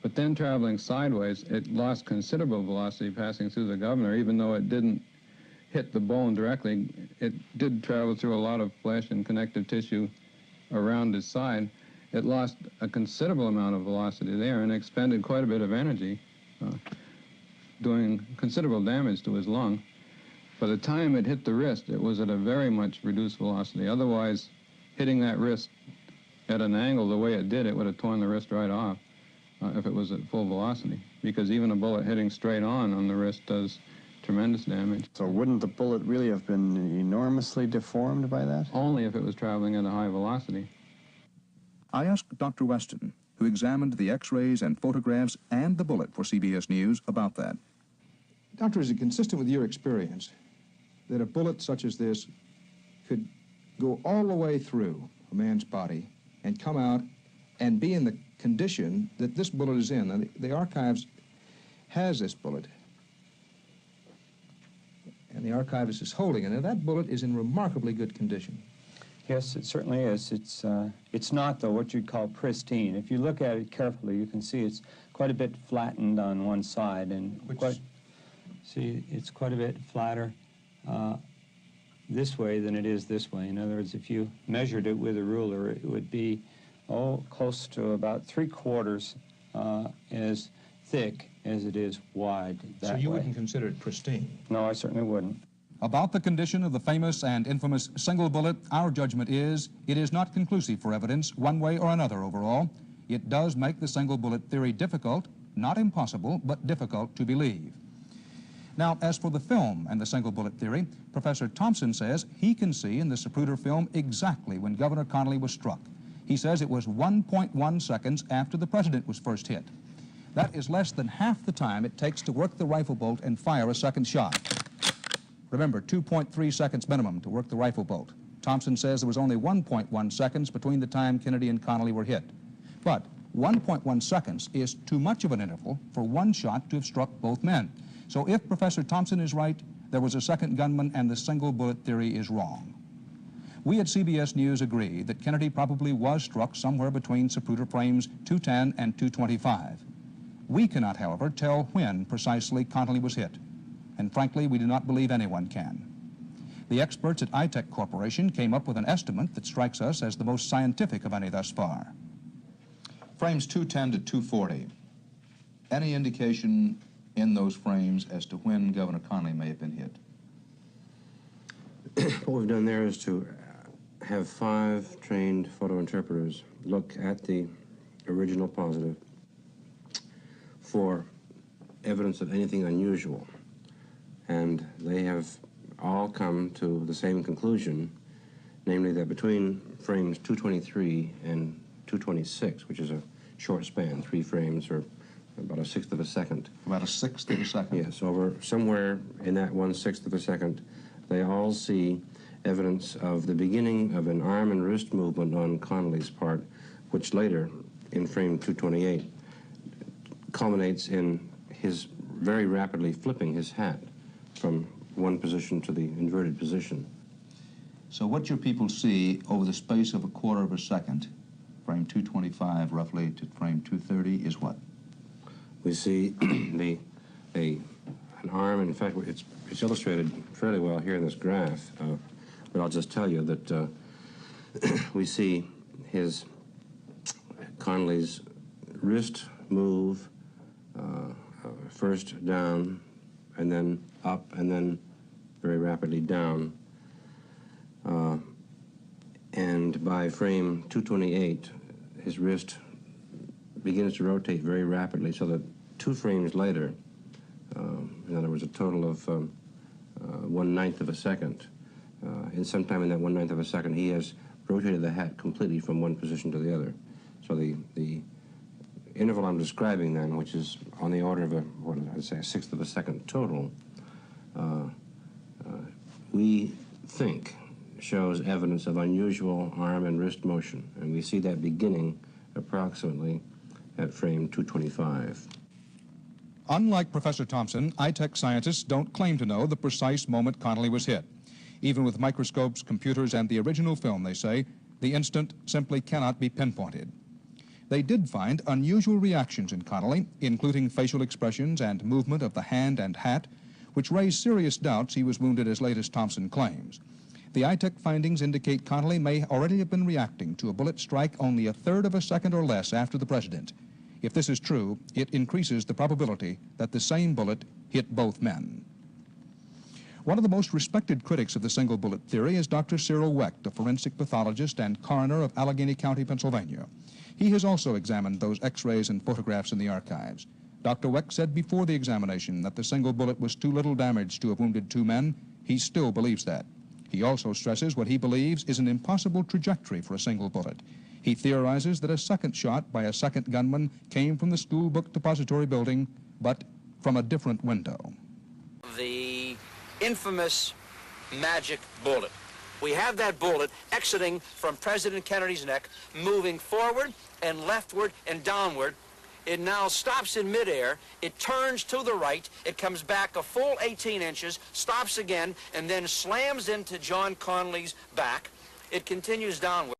But then traveling sideways, it lost considerable velocity passing through the governor, even though it didn't hit the bone directly. It did travel through a lot of flesh and connective tissue around his side. It lost a considerable amount of velocity there and expended quite a bit of energy, doing considerable damage to his lung. By the time it hit the wrist, it was at a very much reduced velocity. Otherwise, hitting that wrist at an angle the way it did, it would have torn the wrist right off if it was at full velocity, because even a bullet hitting straight on the wrist does tremendous damage. So wouldn't the bullet really have been enormously deformed by that? Only if it was traveling at a high velocity. I asked Dr. Weston, who examined the X-rays and photographs and the bullet for CBS News, about that. Doctor, is it consistent with your experience that a bullet such as this could go all the way through a man's body and come out and be in the condition that this bullet is in? Now, the archives has this bullet, and the archivist is holding it. Now, that bullet is in remarkably good condition. Yes, it certainly is. It's not, though, what you'd call pristine. If you look at it carefully, you can see it's quite a bit flattened on one side, and see, it's quite a bit flatter this way than it is this way. In other words, if you measured it with a ruler, it would be, close to about 3/4 as thick as it is wide that way. So you wouldn't consider it pristine? No, I certainly wouldn't. About the condition of the famous and infamous single bullet, our judgment is it is not conclusive for evidence one way or another overall. It does make the single bullet theory difficult, not impossible, but difficult to believe. Now, as for the film and the single bullet theory, Professor Thompson says he can see in the Zapruder film exactly when Governor Connally was struck. He says it was 1.1 seconds after the president was first hit. That is less than half the time it takes to work the rifle bolt and fire a second shot. Remember, 2.3 seconds minimum to work the rifle bolt. Thompson says there was only 1.1 seconds between the time Kennedy and Connally were hit. But 1.1 seconds is too much of an interval for one shot to have struck both men. So if Professor Thompson is right, there was a second gunman and the single bullet theory is wrong. We at CBS News agree that Kennedy probably was struck somewhere between Zapruder frames 210 and 225. We cannot, however, tell when precisely Connally was hit. And frankly, we do not believe anyone can. The experts at iTech Corporation came up with an estimate that strikes us as the most scientific of any thus far. Frames 210 to 240. Any indication in those frames as to when Governor Connally may have been hit? What we've done there is to have 5 trained photo interpreters look at the original positive for evidence of anything unusual. And they have all come to the same conclusion, namely that between frames 223 and 226, which is a short span, 3 frames or about 1/6 of a second. About 1/6 of a second? Yes, over somewhere in that 1/6 of a second, they all see evidence of the beginning of an arm and wrist movement on Connally's part, which later, in frame 228, culminates in his very rapidly flipping his hat from one position to the inverted position. So what your people see over the space of 1/4 of a second, frame 225 roughly to frame 230, is what? We see an arm. In fact, it's illustrated fairly well here in this graph, but I'll just tell you that we see Connally's wrist move first down and then up and then very rapidly down. And by frame 228, his wrist begins to rotate very rapidly, so that 2 frames later, in other words, a total of 1/9 of a second, and sometime in that 1/9 of a second, he has rotated the hat completely from one position to the other. So the interval I'm describing then, which is on the order of what did I say, 1/6 of a second total, we think shows evidence of unusual arm and wrist motion, and we see that beginning approximately at frame 225. Unlike Professor Thompson, iTech scientists don't claim to know the precise moment Connally was hit. Even with microscopes, computers, and the original film, they say, the instant simply cannot be pinpointed. They did find unusual reactions in Connolly, including facial expressions and movement of the hand and hat, which raised serious doubts he was wounded as late as Thompson claims. The ITEC findings indicate Connolly may already have been reacting to a bullet strike only a third of a second or less after the president. If this is true, it increases the probability that the same bullet hit both men. One of the most respected critics of the single bullet theory is Dr. Cyril Wecht, a forensic pathologist and coroner of Allegheny County, Pennsylvania. He has also examined those x-rays and photographs in the archives. Dr. Wecht said before the examination that the single bullet was too little damage to have wounded two men. He still believes that. He also stresses what he believes is an impossible trajectory for a single bullet. He theorizes that a second shot by a second gunman came from the school book depository building, but from a different window. The infamous magic bullet. We have that bullet exiting from President Kennedy's neck, moving forward and leftward and downward. It now stops in midair, it turns to the right, it comes back a full 18 inches, stops again, and then slams into John Connolly's back. It continues downward.